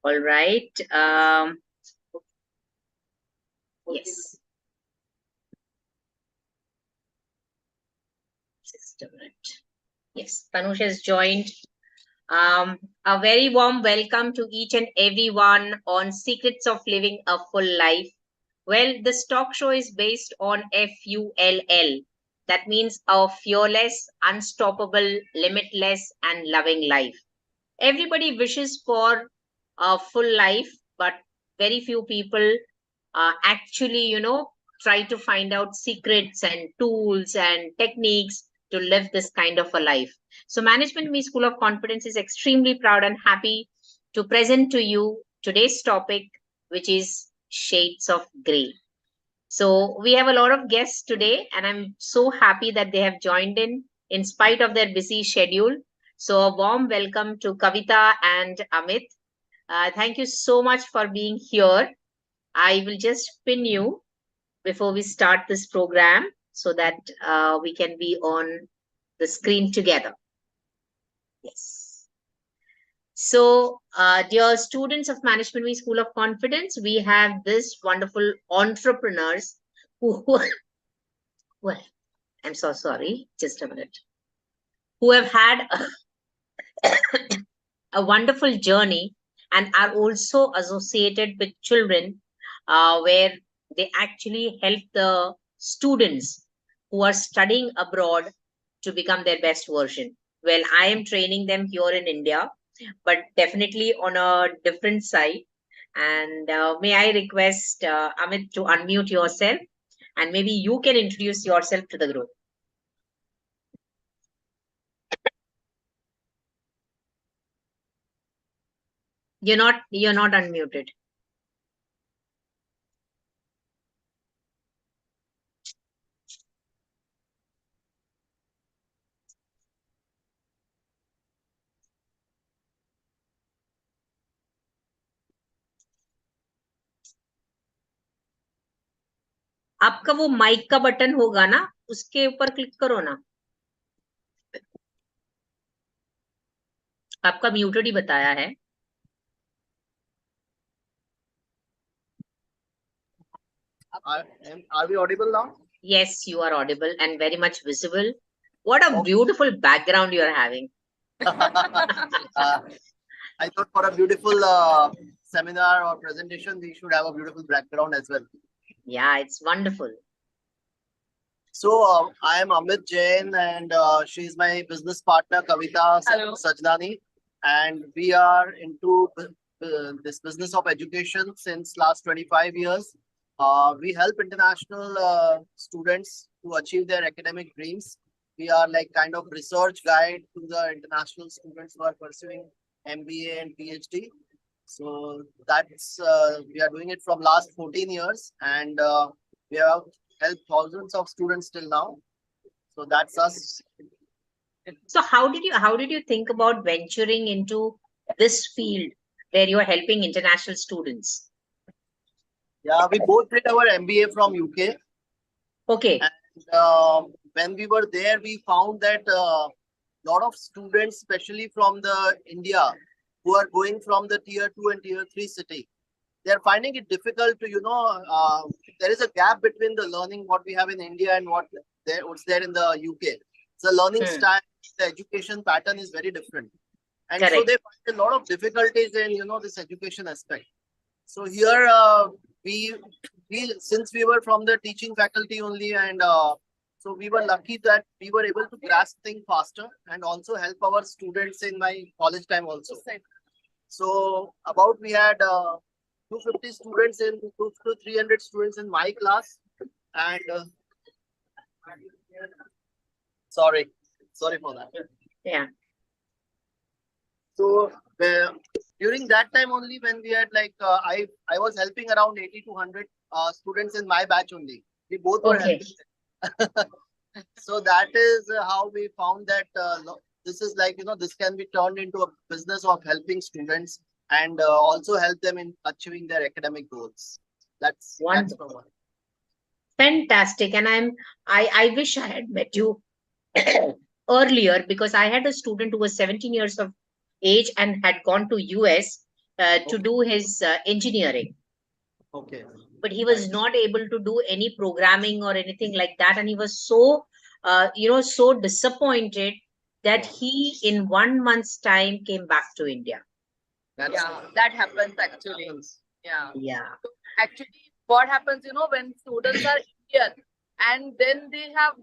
All right. Yes. Just a minute. Yes, Tanush has joined. A very warm welcome to each and everyone on Secrets of Living a Full Life. Well, this talk show is based on FULL. That means a fearless, unstoppable, limitless, and loving life. Everybody wishes for a full life, but very few people actually, try to find out secrets and tools and techniques to live this kind of a life. So, Management Me School of Confidence is extremely proud and happy to present to you today's topic, which is shades of gray. So, we have a lot of guests today, and I'm so happy that they have joined in spite of their busy schedule. So, a warm welcome to Kavita and Amit. Thank you so much for being here. I will just pin you before we start this program so that we can be on the screen together. Yes. So, dear students of Management Me School of Confidence, we have this wonderful entrepreneurs who well, I'm so sorry, just a minute, who have had a wonderful journey and are also associated with children where they actually help the students who are studying abroad to become their best version. Well, I am training them here in India, but definitely on a different side. And may I request Amit to unmute yourself and maybe you can introduce yourself to the group. You're not unmuted. आपका वो mic का button होगा ना, उसके ऊपर click करो ना. आपका म्यूटेड ही बताया है. Are we audible now? Yes, you are audible and very much visible. What a beautiful background you are having. I thought for a beautiful seminar or presentation, we should have a beautiful background as well. Yeah, it's wonderful. So I am Amit Jain and she is my business partner, Kavita Sajnani. And we are into this business of education since last 25 years. We help international students to achieve their academic dreams. We are like kind of research guide to the international students who are pursuing MBA and PhD. So that's we are doing it from last 14 years, and we have helped thousands of students till now. So that's us. So how did you think about venturing into this field where you are helping international students? Yeah, we both did our MBA from UK. Okay. And when we were there, we found that a lot of students, especially from the India, who are going from the tier 2 and tier 3 city, they are finding it difficult to, there is a gap between the learning what we have in India and what's there in the UK. So learning style, the education pattern is very different. And Correct. So they find a lot of difficulties in, this education aspect. So here, we since we were from the teaching faculty only, and so we were lucky that we were able to grasp things faster and also help our students in my college time also. So about we had 250 students in 2 to 300 students in my class, and sorry for that. Yeah. So during that time only, when we had like I was helping around 80 to 100 students in my batch only. We both were helping them. So that is how we found that this is like, this can be turned into a business of helping students and also help them in achieving their academic goals. That's wonderful. Fantastic. And I wish I had met you earlier, because I had a student who was 17 years of age and had gone to US, to do his engineering. Okay. But he was Nice. not able to do any programming or anything like that, and he was so so disappointed that he in 1 month's time came back to India. Yeah, that happens actually. Yeah. Yeah. So actually, what happens, when students are Indian and then they have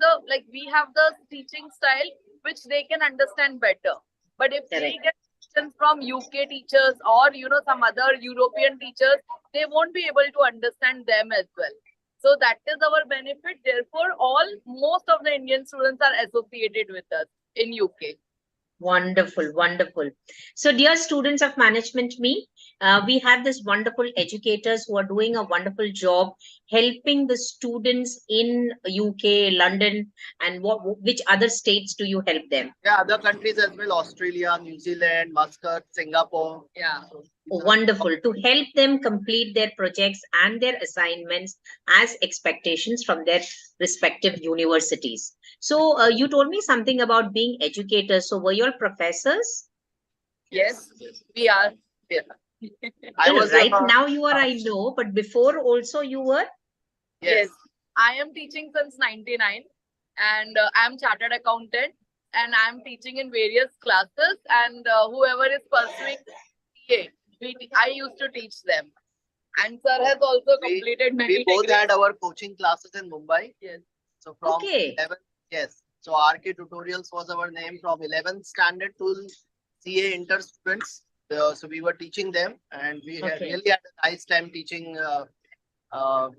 we have the teaching style which they can understand better. But if Correct. we get questions from UK teachers or, some other European teachers, they won't be able to understand them as well. So that is our benefit. Therefore, most of the Indian students are associated with us in UK. Wonderful, wonderful. So, dear students of Management Me, we have this wonderful educators who are doing a wonderful job helping the students in UK, London, and which other states do you help them? Yeah, other countries as well, Australia, New Zealand, Muscat, Singapore. Yeah. So Wonderful, to help them complete their projects and their assignments as expectations from their respective universities. So, you told me something about being educators. So, were you all professors? Yes, we are. Yeah. I Well, was right now you are, I know, but before also you were? Yes, I am teaching since 99 and I'm chartered accountant and I'm teaching in various classes and whoever is pursuing CA, I used to teach them. And sir has also completed many we both degrees. had our coaching classes in Mumbai. Yes. So from Okay. 11, yes. So RK Tutorials was our name from 11th standard to CA inter students. So we were teaching them, and we had Okay. really had a nice time teaching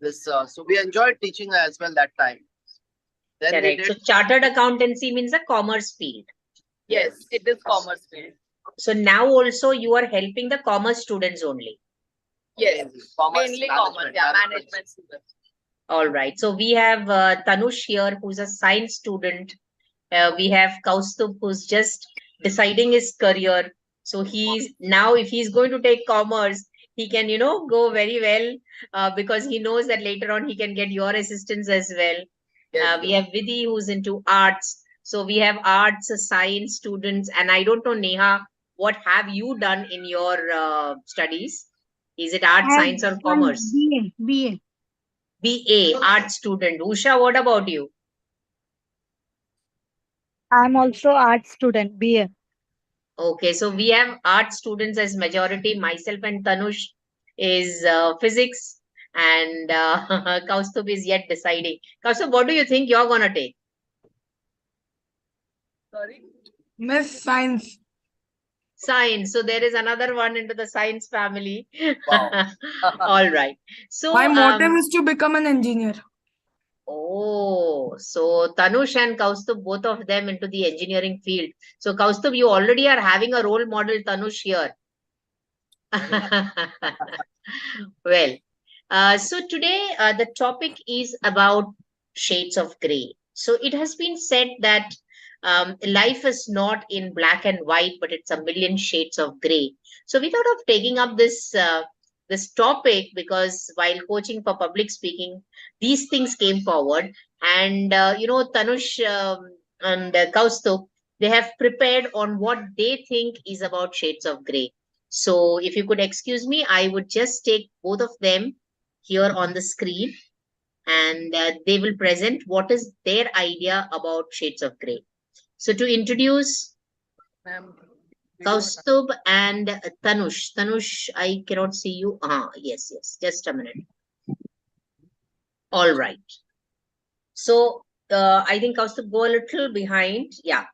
this. So we enjoyed teaching as well that time. Then we Correct. did. So chartered accountancy means a commerce field. Yes, it is commerce field. So now also you are helping the commerce students only. Yes, mainly commerce, yeah, management. management students. All right. So we have Tanush here, who's a science student. We have Kaustubh, who's just deciding his career. So he's now, if he's going to take commerce, he can, go very well because he knows that later on he can get your assistance as well. Yes, We have Vidhi, who's into arts. So we have arts, science students, and I don't know, Neha, what have you done in your studies? Is it art, I have science, or done commerce? BA. BA, art student. Usha, what about you? I'm also art student, BA. Okay, so we have art students as majority. Myself and Tanush is physics, and Kaustubh is yet deciding. Kaustubh, what do you think you're gonna take? sorry. Miss Science. Science. So there is another one into the science family. Wow. All right. So My motive is to become an engineer. oh, so Tanush and Kaustubh, both of them into the engineering field. So Kaustubh, you already are having a role model, Tanush, here. Well, so today the topic is about shades of gray. So it has been said that life is not in black and white, but it's a million shades of gray. So we thought of taking up this topic because while coaching for public speaking, these things came forward, and Tanush and Kaustubh, they have prepared on what they think is about shades of gray. So if you could excuse me, I would just take both of them here on the screen, and they will present what is their idea about shades of gray. So to introduce Ma'am. Kaustubh and Tanush. Tanush, I cannot see you. Yes, yes. Just a minute. All right. So I think Kaustubh, go a little behind. Yeah.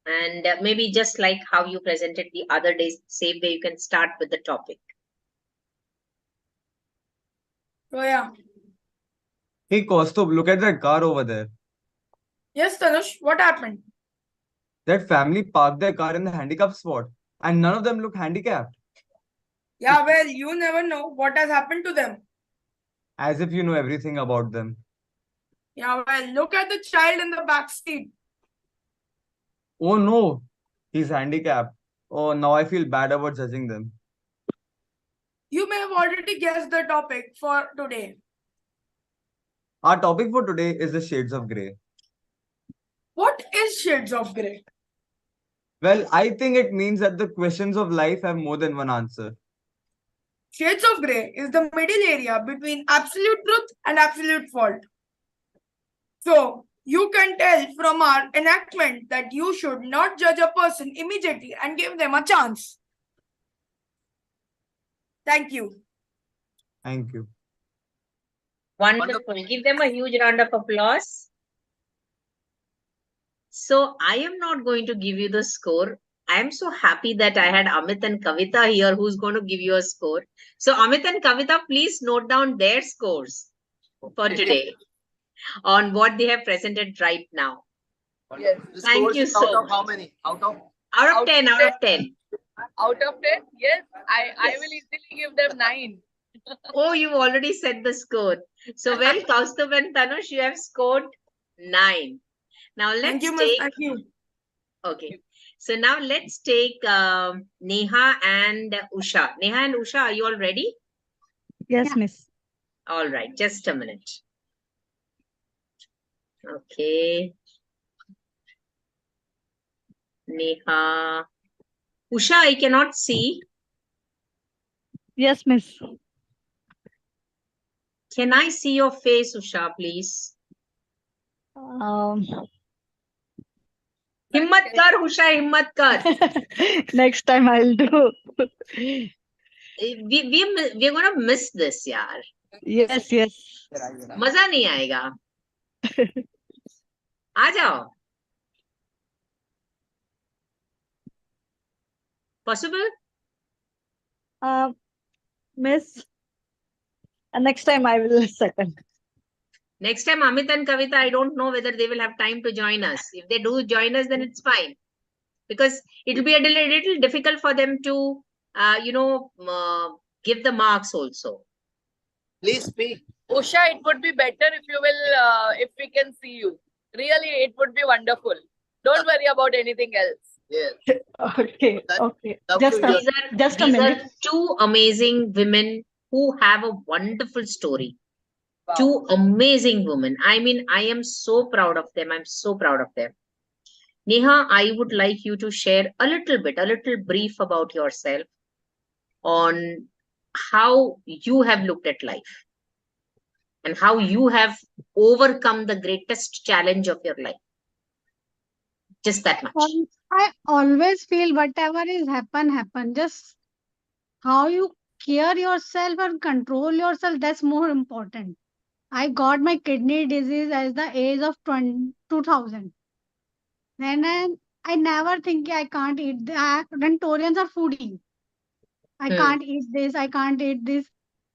And maybe just like how you presented the other days, same way you can start with the topic. So yeah. Hey Kaustubh, look at that car over there. Yes, Tanush, what happened? That family parked their car in the handicap spot, and none of them look handicapped. Yeah, well, you never know what has happened to them. As if you know everything about them. Yeah, well, look at the child in the back seat. Oh no, he's handicapped. Oh, now I feel bad about judging them. You may have already guessed the topic for today. Our topic for today is the shades of grey. What is shades of grey? Well, I think it means that the questions of life have more than one answer. Shades of grey is the middle area between absolute truth and absolute fault. So, you can tell from our enactment that you should not judge a person immediately and give them a chance. Thank you. Thank you. Wonderful. Give them a huge round of applause. So I am not going to give you the score. I am so happy that I had Amit and Kavita here who's going to give you a score. So Amit and Kavita, please note down their scores for today on what they have presented right now. Yes. This Thank course you is so out of how much. many? Out of Out of 10, out of 10. Out of 10, yes, I Yes. will easily give them 9. Oh, you've already said the score. So well, Kaustubh and Tanush, you have scored 9. Now Thank let's you, miss. take, Thank you. okay. So now let's take Neha and Usha. Neha and Usha, are you all ready? Yes, miss. All right, just a minute. Okay. Neha. Usha, I cannot see. Yes, miss. Can I see your face, Usha, please? Um, Himmat kar, Usha, himmat kar. next time I'll do. We're gonna miss this, yaar. Yes, yes. मजा नहीं आएगा. आ जाओ. Possible? Miss, next time I will second. Next time, Amit and Kavita, I don't know whether they will have time to join us. If they do join us, then it's fine. Because it will be a little difficult for them to, give the marks also. please speak. Usha, it would be better if you will, if we can see you. Really, it would be wonderful. Don't worry about anything else. Yes. Okay, That- okay. love Just to a, hear. just a These minute. are two amazing women who have a wonderful story. Wow. Two amazing women. I mean, I am so proud of them. I'm so proud of them. Neha, I would like you to share a little brief about yourself on how you have looked at life and how you have overcome the greatest challenge of your life. Just that much. I always feel whatever is happen. Just how you care yourself and control yourself, that's more important. I got my kidney disease at the age of 2000. Then I never think I can't eat. Then Torians are foodie. I Hmm. can't eat this. I can't eat this.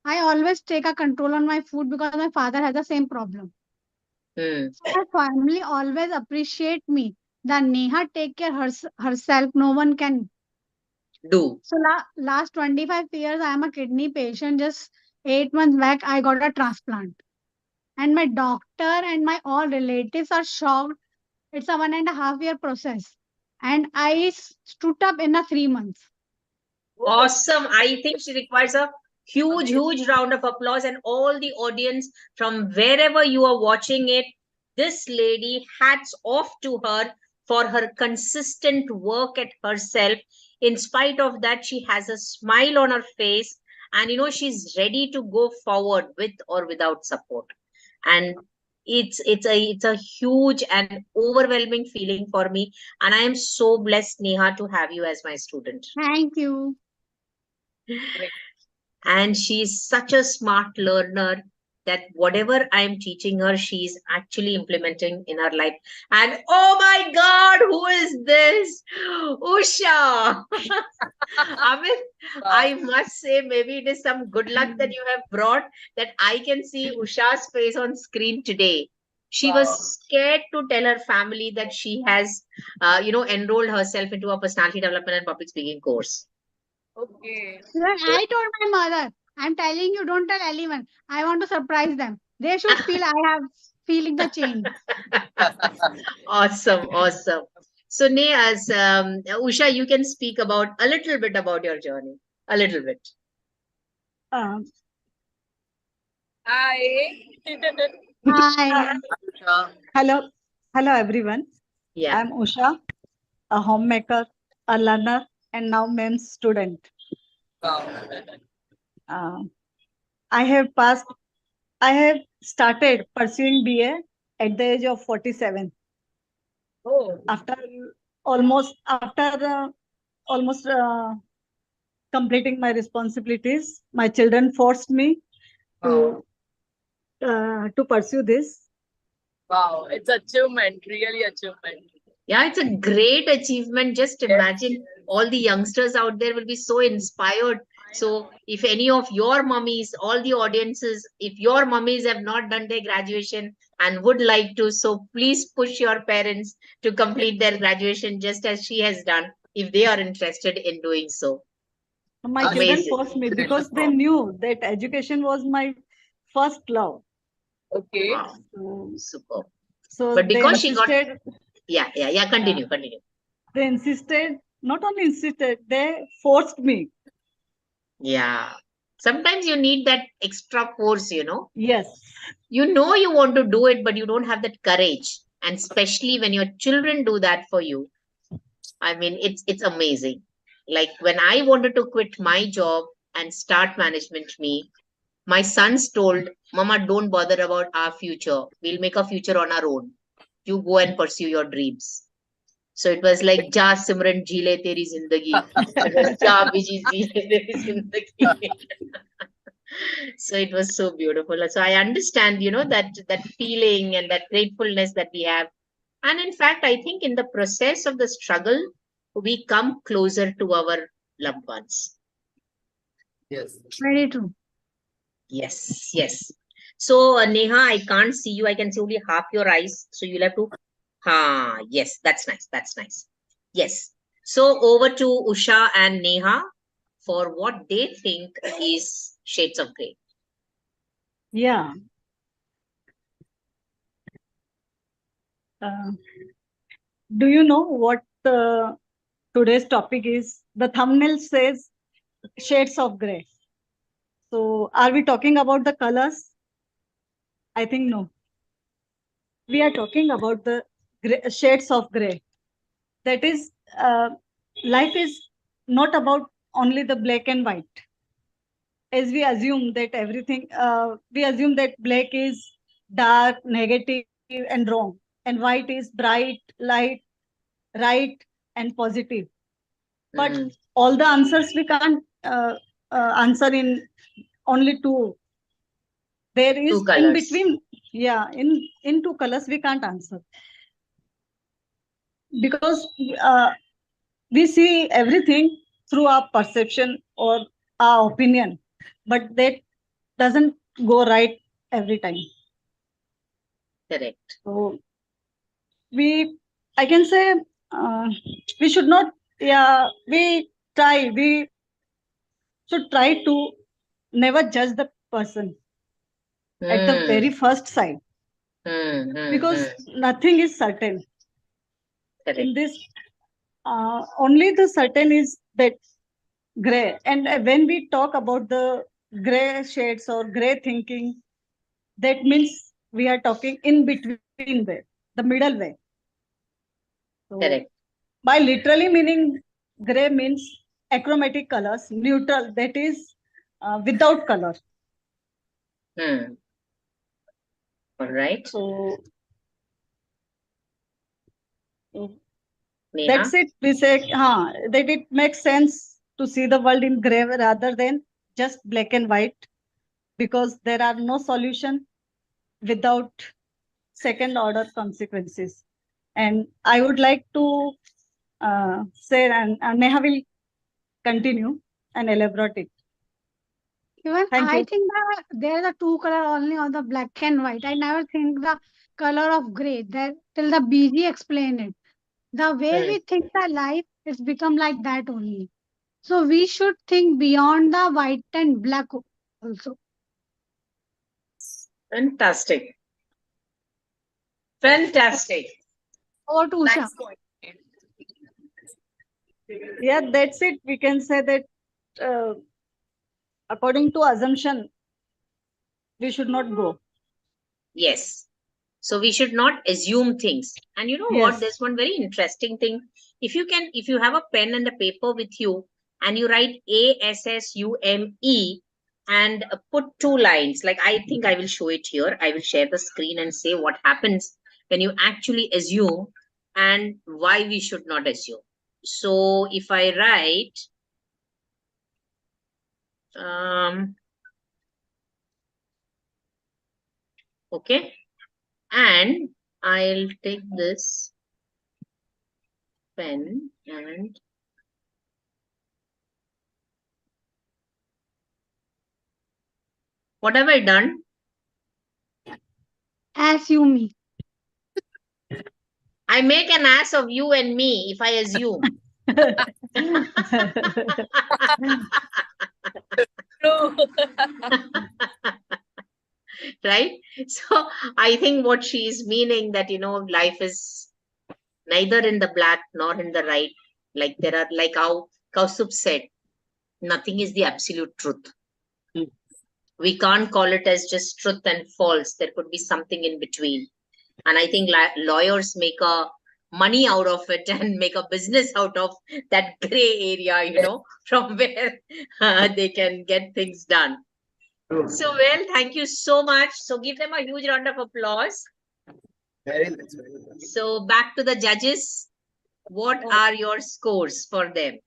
I always take a control on my food because my father has the same problem. Hmm. So my family always appreciate me. The Neha take care herself. No one can. Do. So last 25 years, I am a kidney patient. Just 8 months back, I got a transplant. And my doctor and my all relatives are shocked. It's a 1.5 year process. And I stood up in a 3 months. Awesome. I think she requires a huge round of applause, and all the audience from wherever you are watching it. This lady, hats off to her for her consistent work at herself. In spite of that, she has a smile on her face, and she's ready to go forward with or without support. And it's a huge and overwhelming feeling for me. And I am so blessed, Neha, to have you as my student. Thank you. And she's such a smart learner that whatever I'm teaching her, she's actually implementing in her life. And oh my God, who is this? Usha. Amit, I must say, maybe it is some good luck that you have brought that I can see Usha's face on screen today. She was scared to tell her family that she has, enrolled herself into a personality development and public speaking course. Okay. I told my mother, I'm telling you, don't tell anyone. I want to surprise them. They should feel I have feeling the change. Awesome. So, Neas, Usha, you can speak about a little bit about your journey. A little bit. Um, Hi. Hi. Usha. hello, everyone. Yeah. I'm Usha, a homemaker, a learner, and now MEMS student. Wow. Uh, I have passed. I have started pursuing BA at the age of 47. Oh, After almost after almost completing my responsibilities, my children forced me wow. to pursue this. Wow. It's achievement, really achievement. Yeah, it's a great achievement. Just imagine all the youngsters out there will be so inspired. So, if any of your mummies, all the audiences, if your mummies have not done their graduation and would like to, so please push your parents to complete their graduation just as she has done, if they are interested in doing so. My children Amazing. forced me because they knew that education was my first love. Okay. Wow, So, super. so But they because she got, insisted. yeah, continue, continue. They insisted. Not only insisted, they forced me. Yeah. Sometimes you need that extra force, you know. Yes. You know you want to do it, but you don't have that courage. And especially when your children do that for you, I mean, it's amazing. Like when I wanted to quit my job and start management me, my sons told, Mama, don't bother about our future. We'll make a future on our own. You go and pursue your dreams. So it was like, Ja Simran Jile Teri Zindagi. It was Ja Biji Jile Teri Zindagi. So it was so beautiful. So I understand, you know, that feeling and that gratefulness that we have. And in fact, I think in the process of the struggle, we come closer to our loved ones. Yes. Very true. Yes, yes. So Neha, I can't see you. I can see only half your eyes. So you'll have to. Yes, that's nice. That's nice. Yes. So over to Usha and Neha for what they think is shades of grey. Yeah. Uh, do you know what today's topic is? The thumbnail says shades of gray. So, are we talking about the colors? I think no. We are talking about the shades of gray. That is, life is not about only the black and white. As we assume that we assume that black is dark, negative, and wrong, and white is bright, light, right, and positive. But Mm, all the answers we can't answer in only two. There two is in colors. between. Yeah, in two colors we can't answer because uh, we see everything through our perception or our opinion, but that doesn't go right every time. Correct. So we, I can say, uh, we should not. Yeah, we should try to never judge the person at the Hmm. very first sight because nothing is certain Correct. in this. Only the certain is that gray. And when we talk about the gray shades or gray thinking, that means we are talking in between there, the middle way. So, Correct. by literally meaning gray means achromatic colors, neutral, that is without color. Hmm. All right. So, so Neha. that's it. We say that it makes sense to see the world in gray rather than just black and white because there are no solution without second order consequences. And I would like to say, and Neha will continue and elaborate it. Even Thank I you. think that there are two color only on the black and white. I never think the color of gray. That till the BG explain it. The way Hmm. we think the life it's become like that only. So we should think beyond the white and black also. Fantastic. Fantastic. Over to Usha. Nice point. Yeah, that's it. We can say that uh, according to assumption, we should not go. Yes. So we should not assume things. And you know what? Yes. There's one very interesting thing. If you have a pen and a paper with you and you write ASSUME, and put two lines. Like, I think I will show it here. I will share the screen and say what happens when you actually assume and why we should not assume. So if I write, okay, and I'll take this pen and what have I done? Assume me. I make an ass of you and me if I assume. True. Right? So I think what she is meaning that, life is neither in the black nor in the right. Like there are, like how Kaustubh said, nothing is the absolute truth. Hmm. We can't call it as just truth and false. There could be something in between. And I think lawyers make a money out of it and make a business out of that gray area, from where they can get things done. True. So, well, thank you so much. So give them a huge round of applause. Very nice, very nice. So back to the judges. What are your scores for them?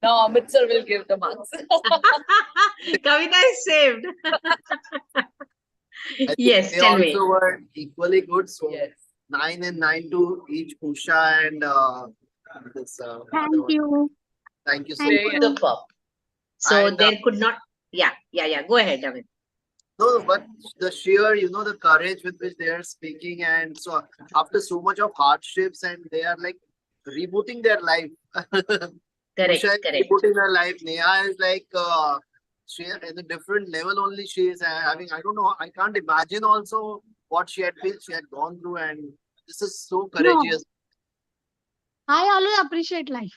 Now Amit sir will give the marks. Kavita is saved. I think Yes, they tell me. also were equally good. So Yes. 9 and 9 to each Usha and this other Thank one. you. Thank you so Thank much. you. Superb. So And, there could not. Yeah. Go ahead, Amit. No, but the sheer, the courage with which they are speaking, and so after so much of hardships, and they are like rebooting their life. Correct, Usha is correct. rebooting her life. Neha is like she at a different level only. She is having. I don't know. I can't imagine also what she had been. She had gone through, and this is so No, courageous. I always appreciate life.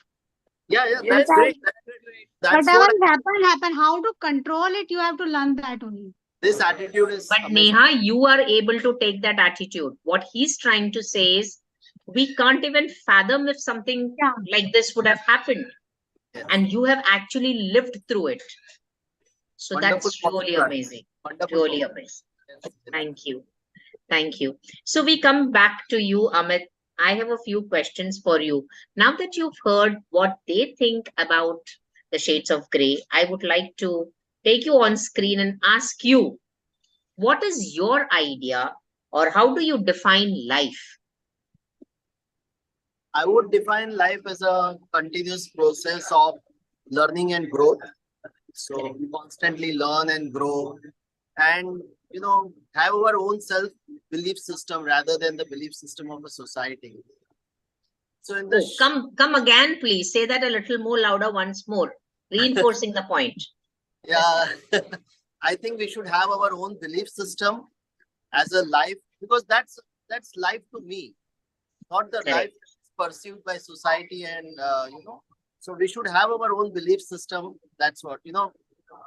Yeah, Yes. that's great. That's great. That's Whatever what happen. How to control it, you have to learn that only. this attitude is. But Amazing. Neha, you are able to take that attitude. What he's trying to say is, we can't even fathom if something Yeah. like this would have happened. Yes. And you have actually lived through it. So Wonderful that's really performance. amazing. Wonderful Really performance. amazing. Yes. Thank you. Thank you. So we come back to you, Amit. I have a few questions for you. Now that you've heard what they think about the shades of gray, I would like to take you on screen and ask you, what is your idea or how do you define life? I would define life as a continuous process of learning and growth. So we constantly learn and grow and have our own self belief system rather than the belief system of a society. So in the Come again, please. Say that a little more louder once more, reinforcing the point. yeah, I think we should have our own belief system as a life because that's life to me, not the Correct. life pursued by society and So we should have our own belief system. That's what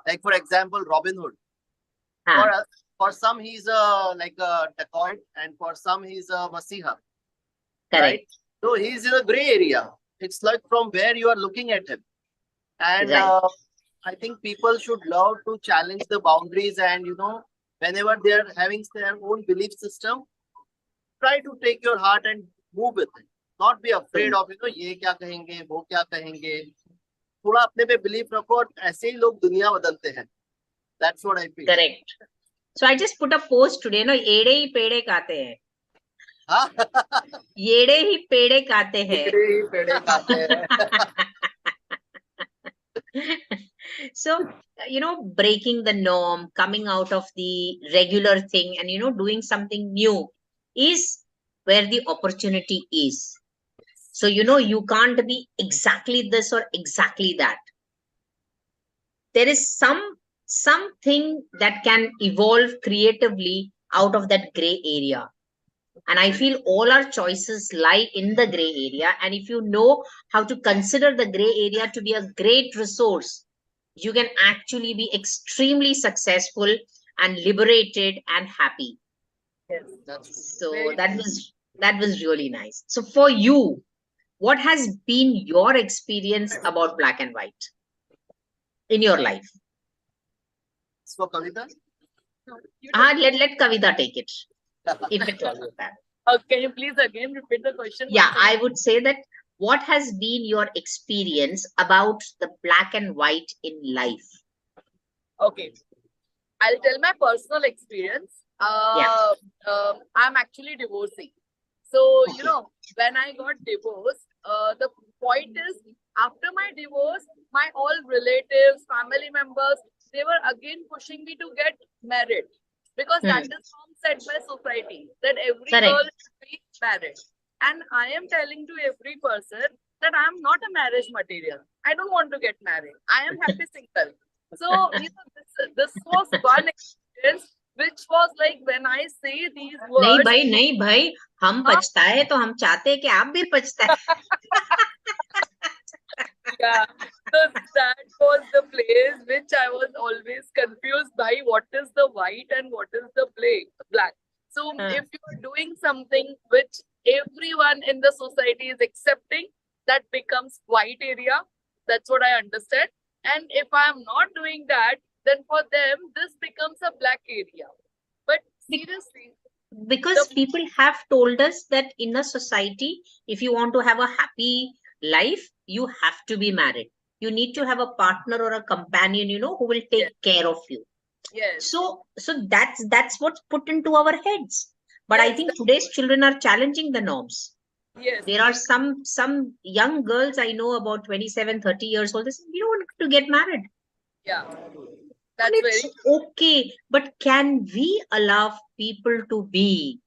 like for example, Robin Hood. Ah, For some he's like a dacoit, and for some he's a masiha. correct. Right? So he's in a gray area. It's like from where you are looking at him. And Right. I think people should love to challenge the boundaries and, whenever they're having their own belief system, try to take your heart and move with it. Not be afraid of, ये क्या कहेंगे, वो क्या कहेंगे. थोड़ा अपने पे belief रखो और ऐसे ही लोग दुनिया बदलते हैं. That's what I feel. Correct. So I just put a post today, येड़े ही पेड़े खाते हैं. हाँ? येड़े ही पेड़े खाते हैं. पेड़े ही पेड़े खाते हैं. So, breaking the norm, coming out of the regular thing and, doing something new is where the opportunity is. So, you can't be exactly this or exactly that. There is something that can evolve creatively out of that gray area. And I feel all our choices lie in the gray area. And if you know how to consider the gray area to be a great resource, you can actually be extremely successful and liberated and happy. Yes. So Very that was really nice. So for you, what has been your experience about black and white in your life? It's for Kavita. Let Kavita take it, if at all you have. Can you please again repeat the question? Yeah, once again? I would say that what has been your experience about the black and white in life? Okay. I'll tell my personal experience. I'm actually divorcing. So, you Okay. know, when I got divorced, the point is, after my divorce, my all relatives, family members, they were again pushing me to get married because that is norm set by society that every Correct. girl should be married. And I am telling to every person that I am not a marriage material. I don't want to get married. I am happy single. So, you know, this was one experience which was like when I say these words. नहीं भाई हम हाँ? पछताए तो हम चाहते हैं कि आप भी पछताए. Yeah, so that was the place which I was always confused by what is the white and what is the black. So if you are doing something which everyone in the society is accepting, that becomes white area. That's what I understand. And if I am not doing that, then for them this becomes a black area. But seriously, Because people have told us that in a society, if you want to have a happy life, you have to be married. You need to have a partner or a companion, you know, who will take care of you. yes. So that's what's put into our heads. But I Yes, think that's today's what- children are challenging the norms. Yes. There are some young girls I know about 27, 30 years old. They say, we don't want to get married. Yeah. And That's it's very okay. But can we allow people to be?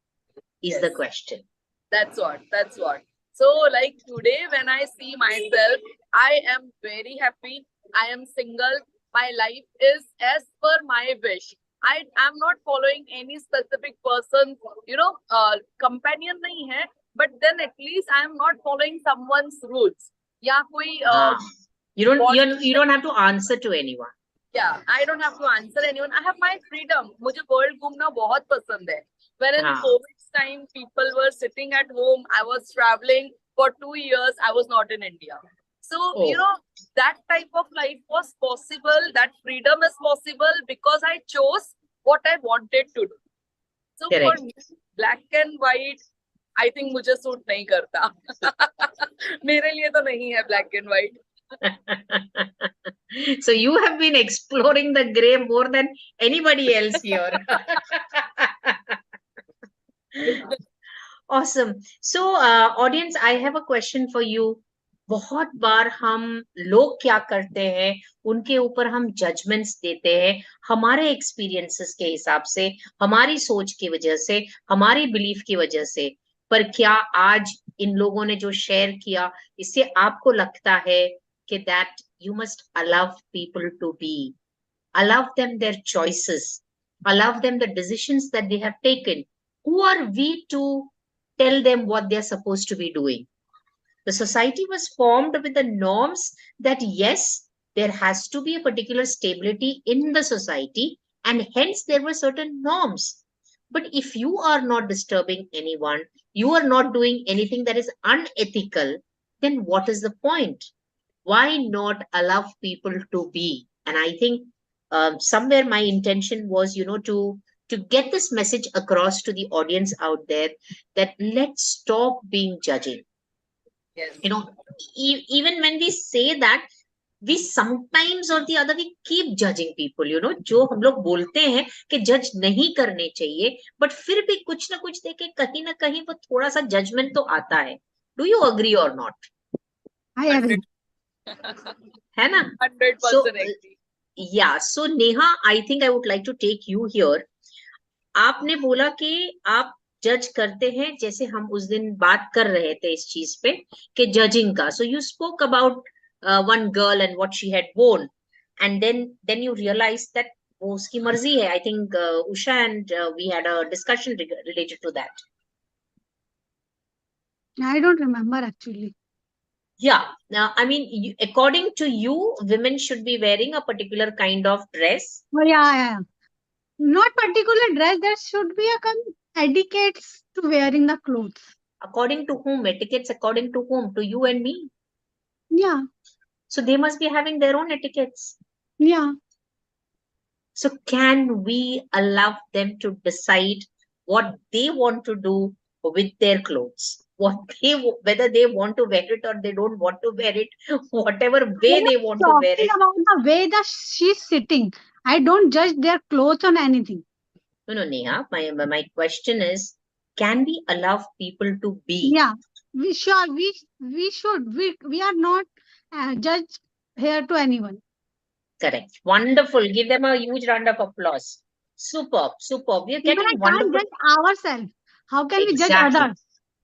Is the Yes. question. That's what. So, like today, when I see myself, I am very happy. I am single. My life is as per my wish. I am not following any specific person, you know, companion nahi hai, but then at least I am not following someone's rules. या कोई You don't have to answer to anyone. Yeah, I don't have to answer anyone. I have my freedom. मुझे world घूमना बहुत पसंद है. When in COVID time, people were sitting at home. I was traveling for 2 years. I was not in India. So, you know, that type of life was possible. That freedom is possible because I chose what I wanted to do. So Correct. for me, black and white, I think मुझे suit नहीं करता. मेरे लिए तो नहीं है black and white. So you have been exploring the gray more than anybody else here. Awesome. So, audience, I have a question for you. बहुत बार हम लोग क्या करते हैं, उनके ऊपर हम जजमेंट्स देते हैं हमारे एक्सपीरियंसेस के हिसाब से, हमारी सोच की वजह से, हमारी बिलीफ की वजह से. पर क्या आज इन लोगों ने जो शेयर किया, इससे आपको लगता है कि that you must allow people to be, allow them their choices, allow them the decisions that they have taken. Who are we to tell them what they're supposed to be doing? The society was formed with the norms that yes, there has to be a particular stability in the society, and hence there were certain norms. But if you are not disturbing anyone, you are not doing anything that is unethical, then what is the point? Why not allow people to be? And I think somewhere my intention was, you know, to get this message across to the audience out there that let's stop being judging. Yes. You know, even when we say that, we sometimes or the other we keep judging people, you know, जो हम लोग बोलते हैं कि जज नहीं करने चाहिए, but फिर भी कुछ ना कुछ देखे कहीं ना कहीं वो थोड़ा सा जजमेंट तो आता है. Do you agree or not? I agree. है ना? 100% agree. Yeah, so Neha, I think I would like to take you here. आपने बोला कि आप जज करते हैं, जैसे हम उस दिन बात कर रहे थे इस चीज पे कि जजिंग का. So you spoke about one girl and what she had worn, and then you realized that वो उसकी मर्जी है. I think Usha and we had a discussion related to that. I don't remember actually. Yeah, I mean, according to you, women should be wearing a particular kind of dress. Oh, yeah. Not particular dress. There should be a etiquettes to wearing the clothes. According to whom? Etiquettes according to whom? To you and me. Yeah. So they must be having their own etiquettes. Yeah. So can we allow them to decide what they want to do with their clothes? Whether they want to wear it or they don't want to wear it, whatever way I'm they not want to wear talking it. about the way that she's sitting. I don't judge their clothes on anything. No, Neha, my question is, can we allow people to be? Yeah, we sure we should. We are not judge here to anyone. Correct. Wonderful. Give them a huge round of applause. Superb, superb. We are Even I getting can't wonderful. judge ourselves. How can we judge Exactly. others?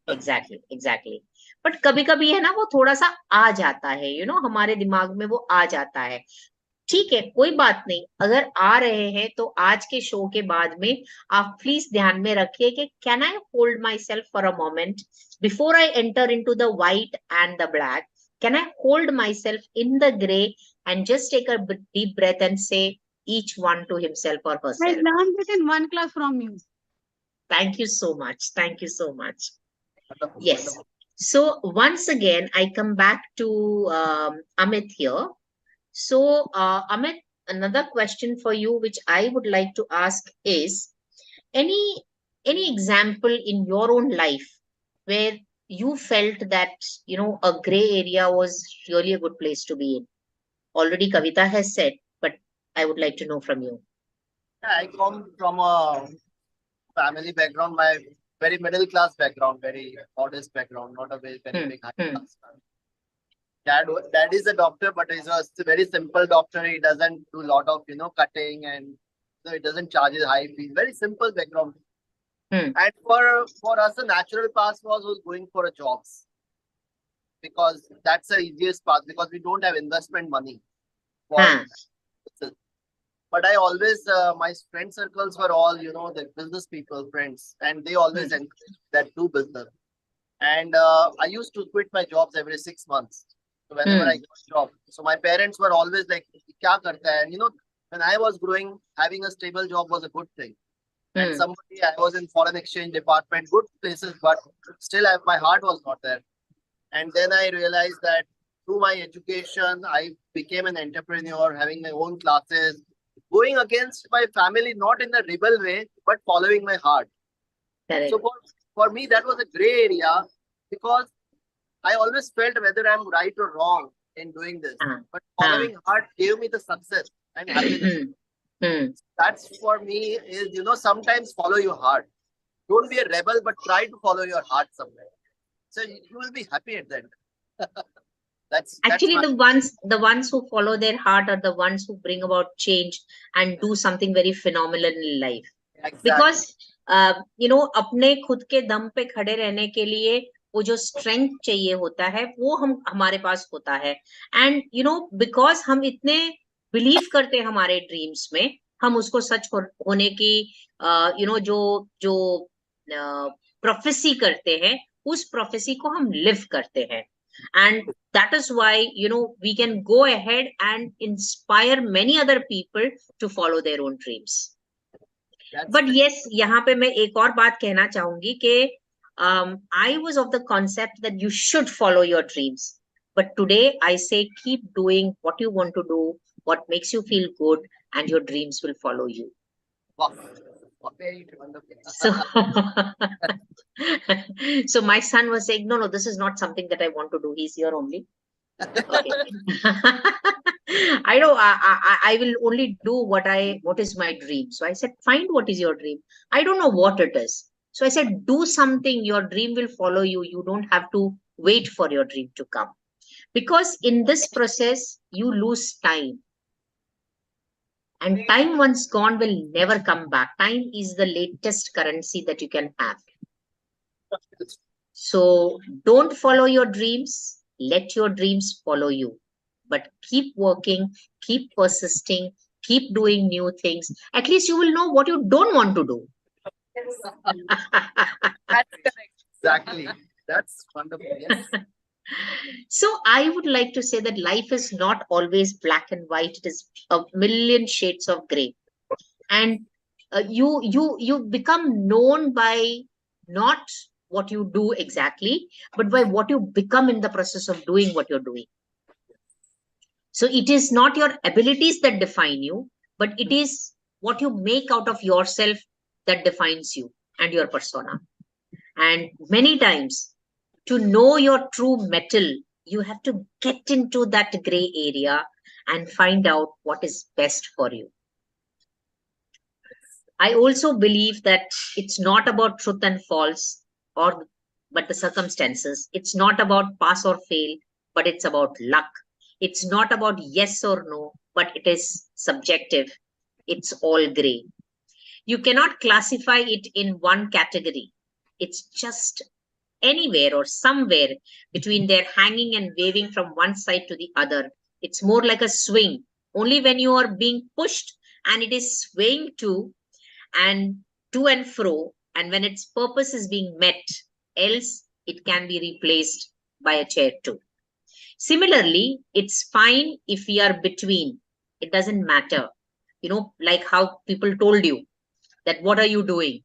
Exactly but कभी कभी है ना वो थोड़ा सा आ जाता है हमारे दिमाग में वो आ जाता है. ठीक है, कोई बात नहीं. अगर आ रहे हैं तो आज के शो के बाद में आप प्लीज ध्यान में रखिए कि can I hold myself for a moment before I enter into the white and the black. Can I hold myself in the grey and just take a deep breath and say each one to himself or I herself. learned it in one class from you. Thank you so much. Thank you so much. Wonderful, Yes. wonderful. So once again, I come back to Amit here. So Amit, another question for you, which I would like to ask is any any example in your own life where you felt that a gray area was really a good place to be in. Already Kavita has said, but I would like to know from you. Yeah, I come from a family background, my very middle class background, very modest background, not a very big high Hmm. class. Dad is a doctor, but he's a very simple doctor. He doesn't do a lot of cutting, and so it doesn't charge his high fees. Very simple background. Hmm. And for us, the natural path was going for a jobs, because that's the easiest path, because we don't have investment money. For Huh. But I always my friend circles were all the business people, friends, and they always encouraged that do business. And I used to quit my jobs every 6 months. So whenever I got a job, so my parents were always like, "Kya karta hai?" And when I was growing, having a stable job was a good thing. And somebody, I was in foreign exchange department, good places, but still my heart was not there. And then I realized that through my education, I became an entrepreneur, having my own classes, going against my family, not in a rebel way, but following my heart. Correct. So for me, that was a gray area, because I always felt whether I'm right or wrong in doing this. But following heart gave me the success and happiness. That's for me is, sometimes follow your heart. Don't be a rebel, but try to follow your heart somewhere. So you will be happy at the end. That's Actually, my, the ones who follow their heart are the ones who bring about change and do something very phenomenal in life. exactly. Because अपने खुद के दम पे खड़े रहने के लिए वो जो स्ट्रेंथ चाहिए होता है वो हमारे पास होता है. एंड बिकॉज हम इतने बिलीव करते हैं हमारे ड्रीम्स में, हम उसको सच होने की जो प्रोफेसी करते हैं, उस प्रोफेसी को हम लिव करते हैं. And that is why we can go ahead and inspire many other people to follow their own dreams. But yes, यहाँ पे मैं एक और बात कहना चाहूंगी कि I was of the concept that you should follow your dreams. But today I say keep doing what you want to do, what makes you feel good, and your dreams will follow you. Wow. Very wonderful. So, so my son was saying, no, this is not something that I want to do. He's here only. Okay. I know I will only do what is my dream. So I said, find what is your dream. I don't know what it is. So I said, do something, your dream will follow you. You don't have to wait for your dream to come. Because in this process, you lose time. And time once gone will never come back. Time is the latest currency that you can have. So don't follow your dreams. Let your dreams follow you. But keep working, keep persisting, keep doing new things. At least you will know what you don't want to do. That's correct. Exactly. That's wonderful. Yes. So I would like to say that life is not always black and white. It is a million shades of gray. And you become known by not what you do exactly, but by what you become in the process of doing what you're doing. So it is not your abilities that define you, but it is what you make out of yourself that defines you and your persona. And many times, to know your true metal, you have to get into that gray area and find out what is best for you. I also believe that it's not about truth and false but the circumstances. It's not about pass or fail, but it's about luck. It's not about yes or no, but it is subjective. It's all gray. You cannot classify it in one category. It's just anywhere or somewhere between their hanging and waving from one side to the other. It's more like a swing. Only when you are being pushed and it is swaying to and fro, and when its purpose is being met, else it can be replaced by a chair too. Similarly, it's fine if we are between. It doesn't matter. Like how people told you that what are you doing?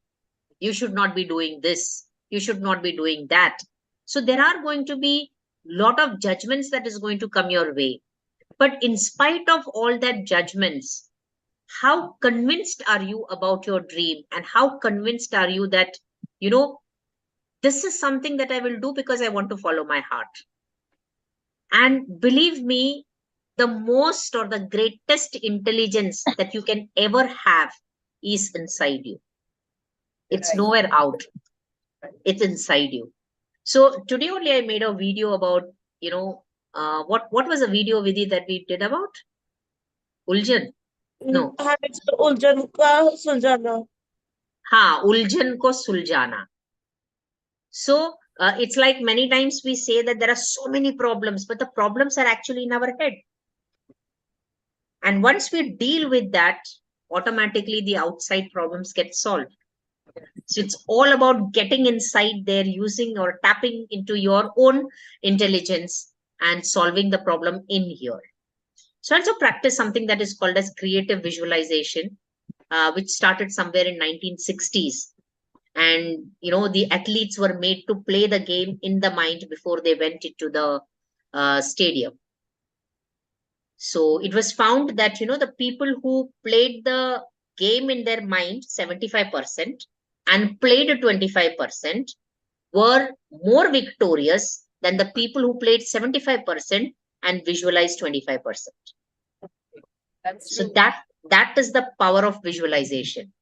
You should not be doing this. You should not be doing that. So there are going to be a lot of judgments that is going to come your way. But in spite of all that judgments, how convinced are you about your dream? And how convinced are you that, this is something that I will do because I want to follow my heart? And believe me, the most or the greatest intelligence that you can ever have is inside you. It's nowhere out. It's inside you. So today only I made a video about, what was a video, Vidhi, that we did about? Uljan? No. Uljan ka suljana. Uljan ko suljana. So it's like many times we say that there are so many problems, but the problems are actually in our head. And once we deal with that, automatically the outside problems get solved. So it's all about getting inside there, using or tapping into your own intelligence and solving the problem in here. So I also practice something that is called as creative visualization, which started somewhere in 1960s. And, the athletes were made to play the game in the mind before they went into the stadium. So it was found that, the people who played the game in their mind, 75%, and played 25%, were more victorious than the people who played 75% and visualized 25%. So that is the power of visualization.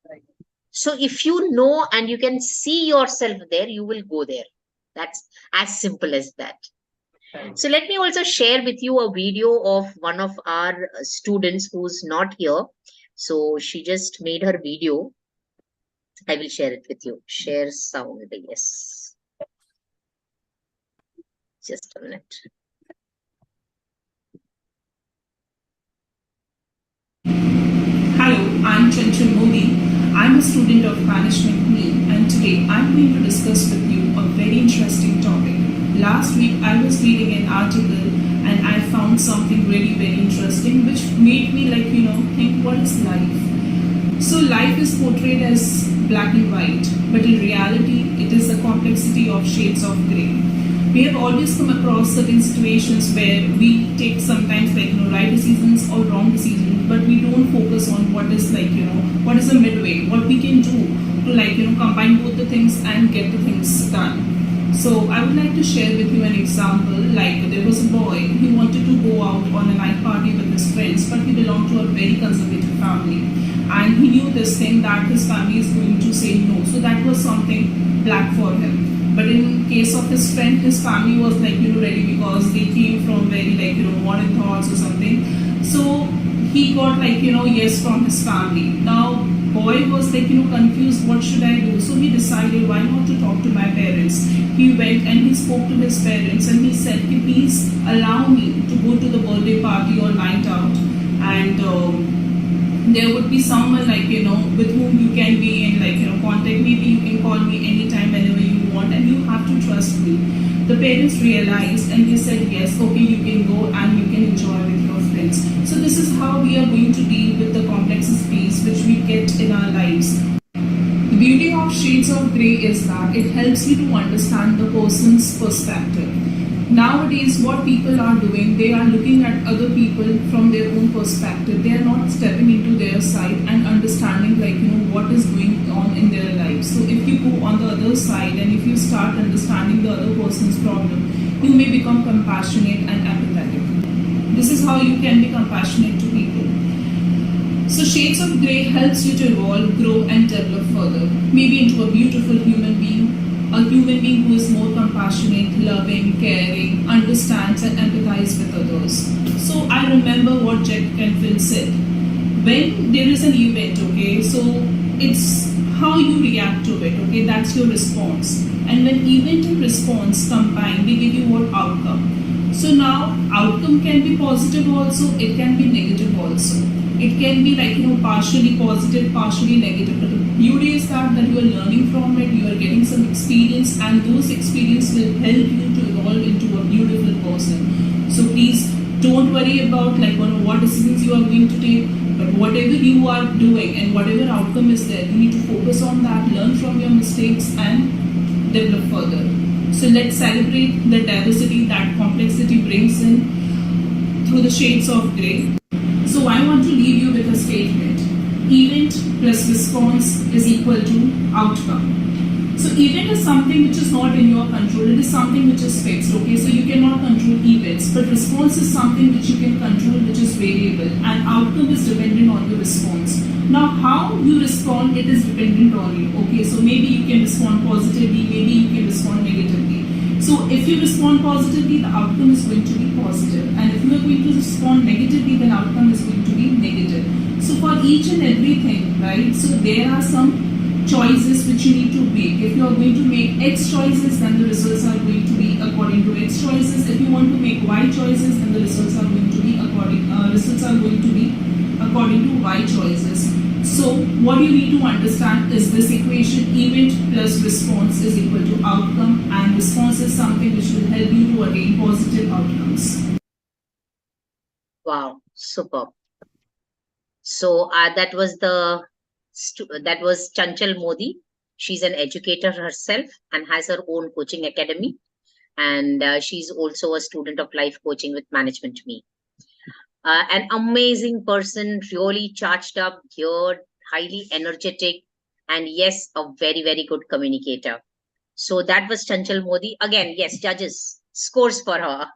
Right. So if you know and you can see yourself there, you will go there. That's as simple as that. So let me also share with you a video of one of our students who's not here. So she just made her video. I will share it with you. Share sound, yes. Just a minute. Hello, I'm Chanchal Modi. I'm a student of Management Me, and today I'm going to discuss with you a very interesting topic. Last week I was reading an article and I found something really very interesting which made me think, what is life? So life is portrayed as black and white, but in reality it is a complexity of shades of grey. We have always come across certain situations where we take sometimes right decisions or wrong decisions, but we don't focus on what is what is the midway, what we can do to combine both the things and get the things done. So I would like to share with you an example. There was a boy, he wanted to go out on a night party with his friends, but he belonged to a very conservative family. And he knew this thing that his family is going to say no. So that was something black for him. But in case of his friend, his family was ready because they came from very modern thoughts or something. So he got yes from his family. Now boy was confused, what should I do? So he decided, why not to talk to my parents? He went and he spoke to his parents and he said, please allow me to go to the birthday party or night out, and there would be someone with whom you can be in contact. Maybe you can call me anytime, whenever you want, and you have to trust me. The parents realized and they said, yes, okay, you can go and you can enjoy with your friends. So this is how we are going to deal with the complexities which we get in our lives. The beauty of shades of grey is that it helps you to understand the person's perspective. Nowadays, what people are doing, they are looking at other people from their own perspective. They are not stepping into their side and understanding, like, what is going on in their lives. So if you go on the other side and if you start understanding the other person's problem, you may become compassionate and empathetic. This is how you can be compassionate to people. So Shades of Grey helps you to evolve, grow and develop further. Maybe into a beautiful human being. A human being who is more compassionate, loving, caring, understands and empathizes with others. So I remember what Jack Canfield said. When there is an event, okay, so it's how you react to it, okay, that's your response. And when event and response combine, they give you what outcome. So now outcome can be positive also, it can be negative also. It can be like, partially positive, partially negative. But the beauty is that you are learning from it, you are getting some experience, and those experiences will help you to evolve into a beautiful person. So please don't worry about what decisions you are going to take, but whatever you are doing and whatever outcome is there, you need to focus on that, learn from your mistakes and develop further. So let's celebrate the diversity that complexity brings in through the shades of grey. So I want to leave you with a statement. Event plus response is equal to outcome. So event is something which is not in your control. It is something which is fixed, okay? So you cannot control events. But response is something which you can control, which is variable. And outcome is dependent on the response. Now how you respond, it is dependent on you, okay? So maybe you can respond positively, maybe you can respond negatively. So if you respond positively, the outcome is going to be positive. And if you are going to respond negatively, then outcome is going to be negative. So for each and everything, right? So there are some choices which you need to make. If you are going to make X choices, then the results are going to be according to X choices. If you want to make Y choices, then the results are going to be according to Y choices. So what you need to understand is this equation: event plus response is equal to outcome, and response is something which will help you to attain positive outcomes. Wow, superb. So that was Chanchal Modi. She's an educator herself and has her own coaching academy, and she's also a student of life coaching with Management Me. An amazing person, really charged up, geared, highly energetic, and yes, a very, very good communicator. So that was Chanchal Modi. Again, yes, judges, scores for her.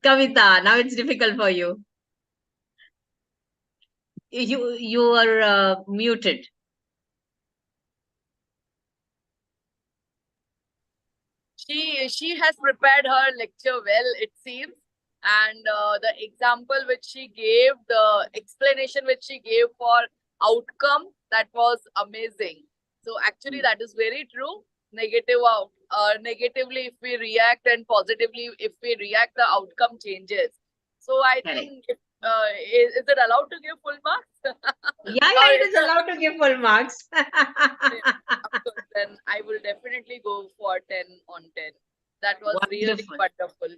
Kavita, now it's difficult for you. You are muted. She has prepared her lecture well, it seems, and the example which she gave, the explanation which she gave for outcome, that was amazing. So actually that is very true. Negatively if we react, and positively if we react, the outcome changes. So I think is it allowed to give full marks? Yeah, it is allowed to give full marks. Of course, then I will definitely go for 10 on 10. That was really wonderful.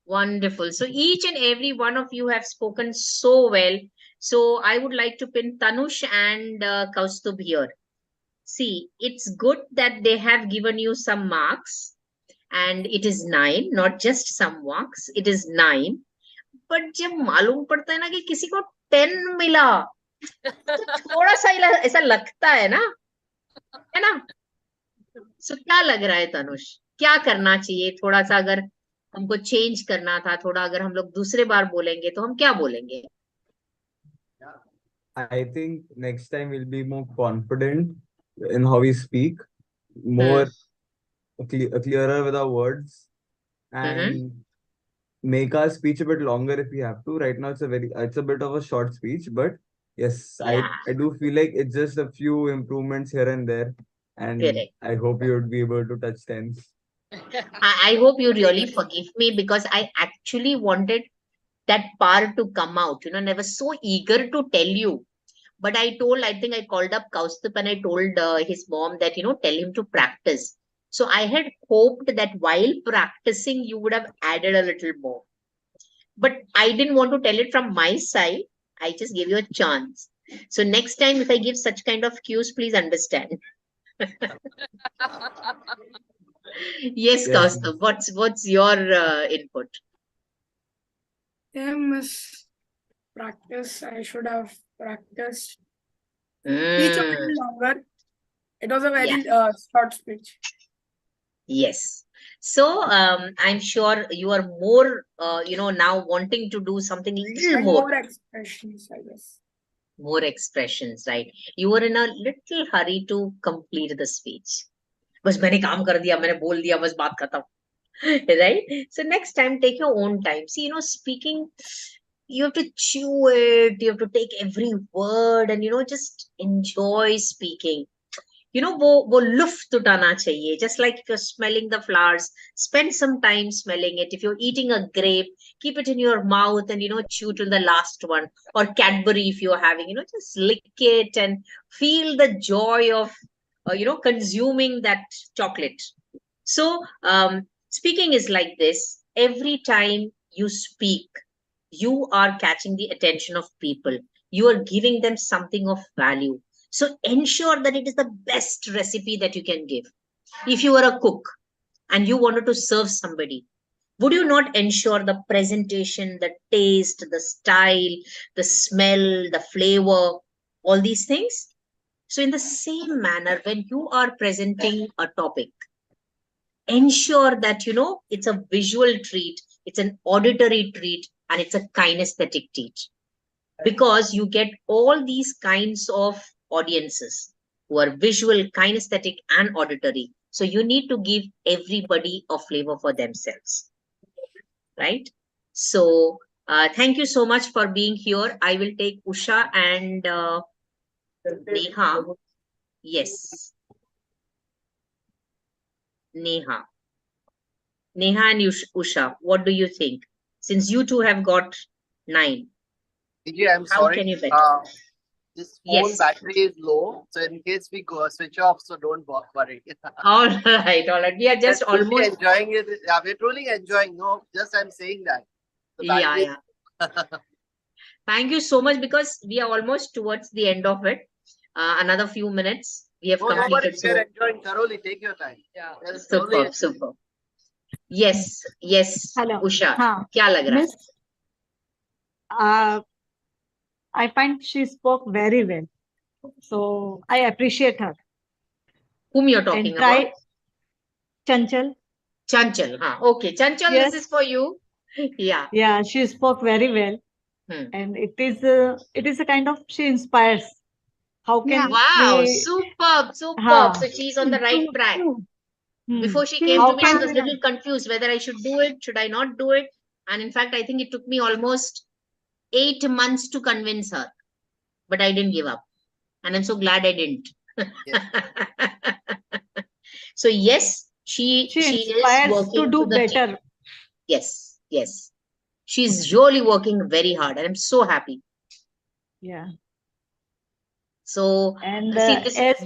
Wonderful. So each and every one of you have spoken so well. So I would like to pin Tanush and Kaustubh here. See, it's good that they have given you some marks, and it is 9, not just some marks, it is 9. But जब मालूम पड़ता है ना कि किसी को 10 मिला, तो थोड़ा सा ऐसा लगता है ना So क्या लग रहा है तनुष, क्या करना चाहिए? थोड़ा सा अगर हमको चेंज करना था, थोड़ा अगर हम लोग दूसरे बार बोलेंगे तो हम क्या बोलेंगे? I think next time we'll be more confident in how we speak, more clearer with our words, and make our speech a bit longer if we have to. Right now it's a bit of a short speech, but yes, I do feel like it's just a few improvements here and there, and I hope you would be able to touch 10. I hope you really forgive me, because I actually wanted that part to come out, and I was so eager to tell you. But I think I called up Kaustubh and I told his mom that, tell him to practice. So I had hoped that while practicing, you would have added a little more. But I didn't want to tell it from my side. I just gave you a chance. So next time, if I give such kind of cues, please understand. Yes, Yes, Kaustubh, what's your input? Yeah, miss. Practice. I should have practiced. Speech a Mm, little longer. It was a yeah. very short speech. Yes. So I'm sure you are more, now wanting to do something little And more, more expressions, I guess. more expressions, right? You were in a little hurry to complete the speech. बस मैंने काम कर दिया, मैंने बोल दिया, बस बात खत्म. Right? So next time, take your own time. See, speaking, you have to chew it, you have to take every word and, just enjoy speaking. वो लुफ्त उठाना चाहिए. Just like if you're smelling the flowers, spend some time smelling it. If you're eating a grape, keep it in your mouth and, chew till the last one. Or Cadbury, if you're having, just lick it and feel the joy of, consuming that chocolate. So, speaking is like this. Every time you speak, you are catching the attention of people. You are giving them something of value. So, ensure that it is the best recipe that you can give. If you are a cook and you wanted to serve somebody, would you not ensure the presentation, the taste, the style, the smell, the flavor, all these things? So, in the same manner, when you are presenting a topic, ensure that it's a visual treat, it's an auditory treat, and it's a kinesthetic treat, because you get all these kinds of audiences who are visual, kinesthetic, and auditory. So you need to give everybody a flavor for themselves, right? So thank you so much for being here. I will take Usha and Neha. Yes, Neha. Neha and Usha, what do you think? Since you two have got 9, PJ, I'm how sorry. can you bet? This phone Yes. battery is low, so in case we go switch off, so don't worry. All right, all right. We are just We're truly almost. enjoying it. Yeah, we're truly enjoying. No, just I'm saying that. The Yeah, battery. yeah. Thank you so much, because we are almost towards the end of it. Another few minutes. We have No, no completed. worries. We're enjoying thoroughly. Take your time. Yeah. We're thoroughly Superb, superb. Yes, yes, Hello. Usha. हाँ, क्या लग रहा है? Miss, I find she spoke very well. So I appreciate her. Whom you're And talking about? try Chanchal. Chanchal. Okay, Chanchal, this Yes. is for you. Yeah. Yeah, she spoke very well. And it is a kind of, she inspires. How Yeah. can Wow, we, superb, superb. हाँ, So she's on the right True, track. true. Before she She came to me, I can was a we- little confused whether I should do it, should I not do it? And in fact, I think it took me almost 8 months to convince her, but I didn't give up. And I'm so glad I didn't. Yes. So yes, she is inspires working to do the team. better. Yes, yes. She's really working very hard, and I'm so happy. Yeah. So And see, as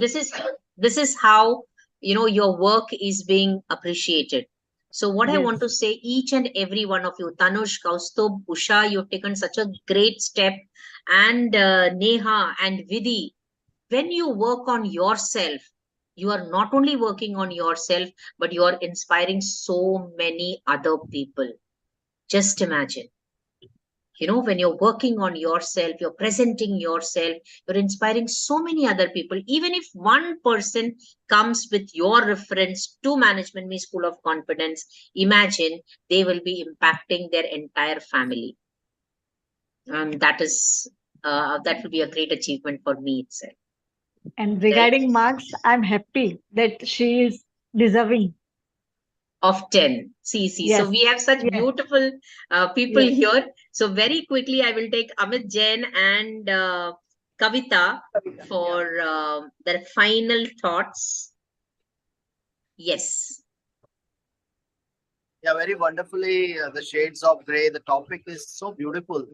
this is how your work is being appreciated. So what I Yes. want to say, each and every one of you, Tanush, Kaustubh, Usha, you've taken such a great step, and Neha and Vidhi, when you work on yourself, you are not only working on yourself, but you are inspiring so many other people. Just imagine, when you're working on yourself, you're presenting yourself, you're inspiring so many other people. Even if one person comes with your reference to Management Me School of Confidence, imagine they will be impacting their entire family. That will be a great achievement for me itself. And regarding marks, I'm happy that she is deserving. Of 10. See. So Yes. we have such Yes. beautiful people Yes. here. So very quickly, I will take Amit Jain and Kavita for their final thoughts. Yes. Yeah, very wonderfully. The shades of gray. The topic is so beautiful.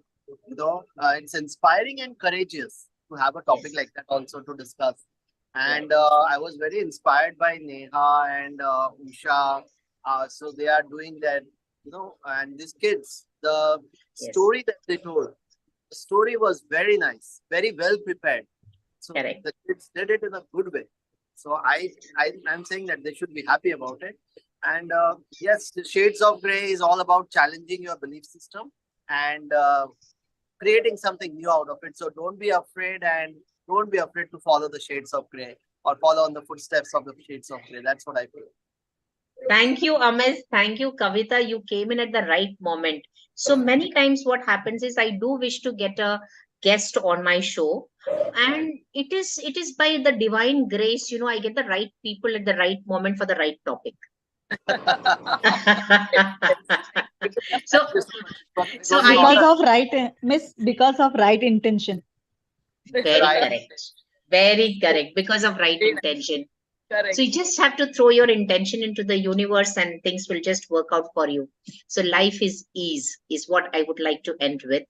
It's inspiring and courageous to have a topic Yes. like that also to discuss. And I was very inspired by Neha and Usha. So they are doing that, and these kids, the Yes. story that they told, the story was very nice, very well prepared. So Correct. the kids did it in a good way. So I'm saying that they should be happy about it. And yes, the Shades of Grey is all about challenging your belief system and creating something new out of it. So don't be afraid, and don't be afraid to follow the Shades of Grey or follow on the footsteps of the Shades of Grey. That's what I feel. Thank you, Amit. Thank you, Kavita. You came in at the right moment. So many times what happens is I do wish to get a guest on my show. And it is by the divine grace, I get the right people at the right moment for the right topic. So so I Because think of right, miss, because of right intention. very Right. correct. Very correct. Because of right intention. Correct. So you just have to throw your intention into the universe and things will just work out for you. So life is ease, is what I would like to end with.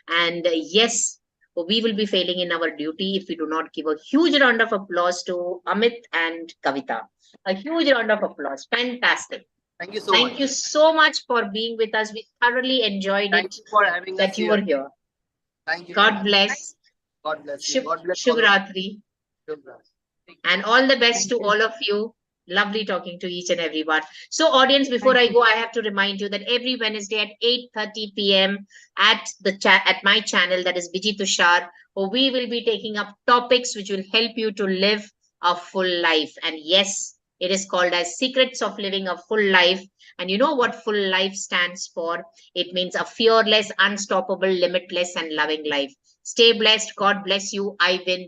And yes, we will be failing in our duty if we do not give a huge round of applause to Amit and Kavita. A huge round of applause. Fantastic. Thank you so Thank much. you so much for being with us. We thoroughly enjoyed Thank it you for having us that you here. were here. Thank you. God bless. God bless you. Shub God bless all of Shubhratri. you. And all the best Thank to you. all of you. Lovely talking to each and everyone. So, audience, before I go, I have to remind you that every Wednesday at 8:30 p.m. at the chat at my channel, that is Vijay Tushar, we will be taking up topics which will help you to live a full life. And yes, it is called as Secrets of Living a Full Life. And you know what full life stands for? It means a fearless, unstoppable, limitless, and loving life. Stay blessed. God bless you. I win.